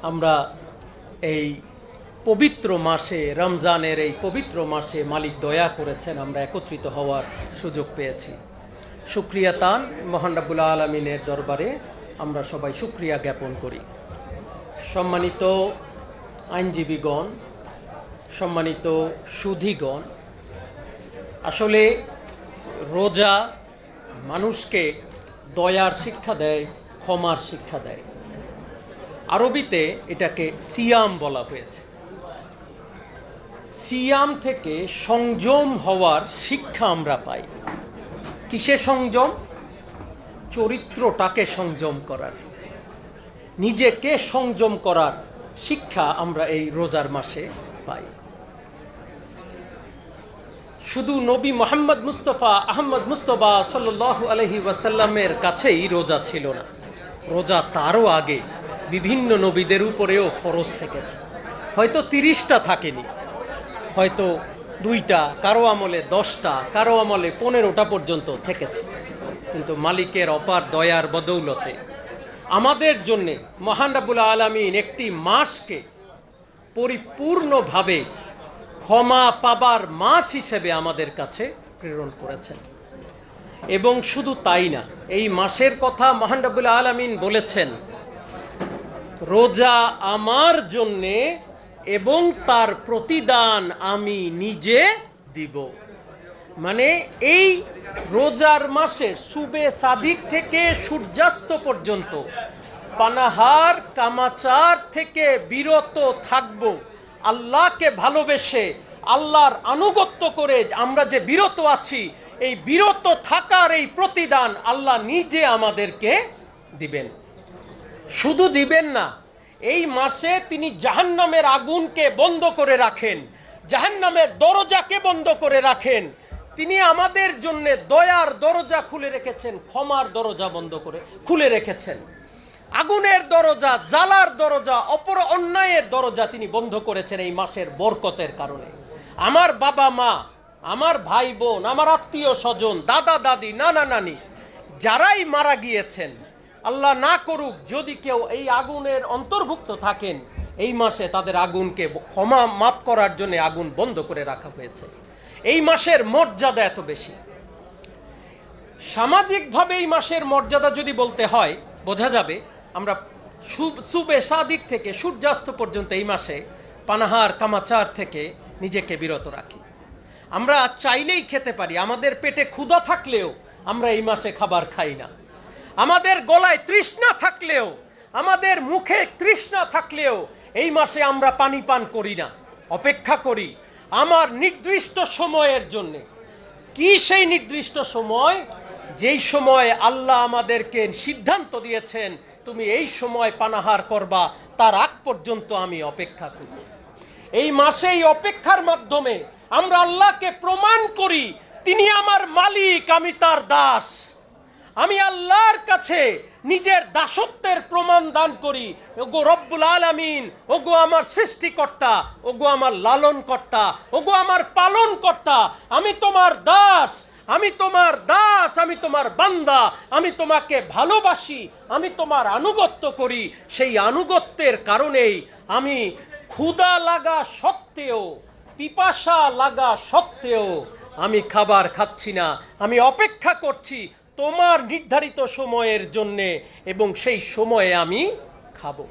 আমরা এই পবিত্র মাসে, রমজানের এই পবিত্র মাসে মালিক দয়া করেছেন, আমরা একত্রিত হওয়ার সুযোগ পেয়েছি। শুকরিয়া তান মহান রব্বুল আলামিনের দরবারে আমরা সবাই শুকরিয়া জ্ঞাপন করি। সম্মানিত আইনজীবীগণ, সম্মানিত সুধীগণ, আসলে রোজা মানুষকে দয়ার শিক্ষা দেয়, ক্ষমার শিক্ষা দেয়। আরবিতে এটাকে সিয়াম বলা হয়েছে। সিয়াম থেকে সংযম হওয়ার শিক্ষা আমরা পাই। কিসে সংযম? চরিত্রটাকে সংযম করার, নিজেকে সংযম করার শিক্ষা আমরা এই রোজার মাসে পাই। শুধু নবী মোহাম্মদ মুস্তফা আহমদ মুস্তফা সাল্লাল্লাহু আলাইহি ওয়াসাল্লামের কাছেই রোজা ছিল না, রোজা তারও আগে বিভিন্ন নবীদের উপরেও ফরজ থেকেছে। হয়তো 30টা থাকেনি, হয়তো 2টা, কারো আমলে 10টা, কারো আমলে 15টা পর্যন্ত থেকেছে। কিন্তু মালিকের অপার দয়ার বদৌলতে আমাদের জন্যে মহান রব্বুল আলামিন একটি মাসকে পরিপূর্ণভাবে ক্ষমা পাবার মাস হিসেবে আমাদের কাছে প্রেরণ করেছেন। এবং শুধু তাই না, এই মাসের কথা মহান রব্বুল আলামিন বলেছেন, রোজা আমার জন্যে এবং তার প্রতিদান আমি নিজে দিব। মানে এই রোজার মাসে সুবে সাদিক থেকে সূর্যাস্ত পর্যন্ত পানাহার কামাচার থেকে বিরত থাকব। আল্লাহকে ভালোবেসে আল্লাহর আনুগত্য করে আমরা যে বিরত আছি, এই বিরত থাকার এই প্রতিদান আল্লাহ নিজে আমাদেরকে দিবেন। শুধু দিবেন না, এই মাসে তিনি জাহান্নামের আগুনকে বন্ধ করে রাখেন, জাহান্নামের দরজাকে বন্ধ করে রাখেন। তিনি আমাদের জন্য দয়ার দরজা খুলে রেখেছেন, ক্ষমার দরজা বন্ধ করে খুলে রেখেছেন। আগুনের দরজা, জ্বালার দরজা, অপর অন্যায়ের দরজা তিনি বন্ধ করেছেন এই মাসের বরকতের কারণে। আমার বাবা মা, আমার ভাই বোন, আমার আত্মীয় স্বজন, দাদা দাদি, নানা নানি যারাই মারা গিয়েছেন, আল্লাহ না করুক যদি কেউ এই আগুনের অন্তর্ভুক্ত থাকেন, এই মাসে তাদের আগুনকে ক্ষমা মাফ করার জন্য আগুন বন্ধ করে রাখা হয়েছে। এই মাসের মর্যাদা এত বেশি। সামাজিকভাবে এই মাসের মর্যাদা যদি বলতে হয়, বোঝা যাবে আমরা সুবে সাদিক থেকে সূর্যাস্ত পর্যন্ত এই মাসে পানাহার কামাচার থেকে নিজেকে বিরত রাখি। আমরা চাইলেই খেতে পারি, আমাদের পেটে ক্ষুধা থাকলেও আমরা এই মাসে খাবার খাই না। আমাদের গলায় তৃষ্ণা থাকলেও, আমাদের মুখে তৃষ্ণা থাকলেও এই মাসে আমরা পানি পান করি না, অপেক্ষা করি আমার নির্দিষ্ট সময়ের জন্যে। কি সেই নির্দিষ্ট সময়? যেই সময় আল্লাহ আমাদেরকে সিদ্ধান্ত দিয়েছেন তুমি এই সময় পানাহার করবা, তার আগ পর্যন্ত আমি অপেক্ষা করি। এই মাসে এই অপেক্ষার মাধ্যমে আমরা আল্লাহকে প্রমাণ করি তিনি আমার মালিক, আমি তার দাস। আমি আল্লাহর কাছে নিজের দাসত্বের প্রমাণ দান করি। ওগো রব্বুল আলামিন, ওগো আমার সৃষ্টিকর্তা, ওগো আমার লালনকর্তা, ওগো আমার পালনকর্তা, আমি তোমার দাস, আমি তোমার দাস, আমি তোমার বান্দা, আমি তোমাকে ভালোবাসি, আমি তোমার আনুগত্য করি। সেই আনুগত্যের কারণেই আমি ক্ষুধা লাগা সত্ত্বেও, পিপাসা লাগা সত্ত্বেও আমি খাবার খাচ্ছি না, আমি অপেক্ষা করছি তোমার নির্ধারিত সময়ের জন্যে, এবং সেই সময়ে আমি খাবো।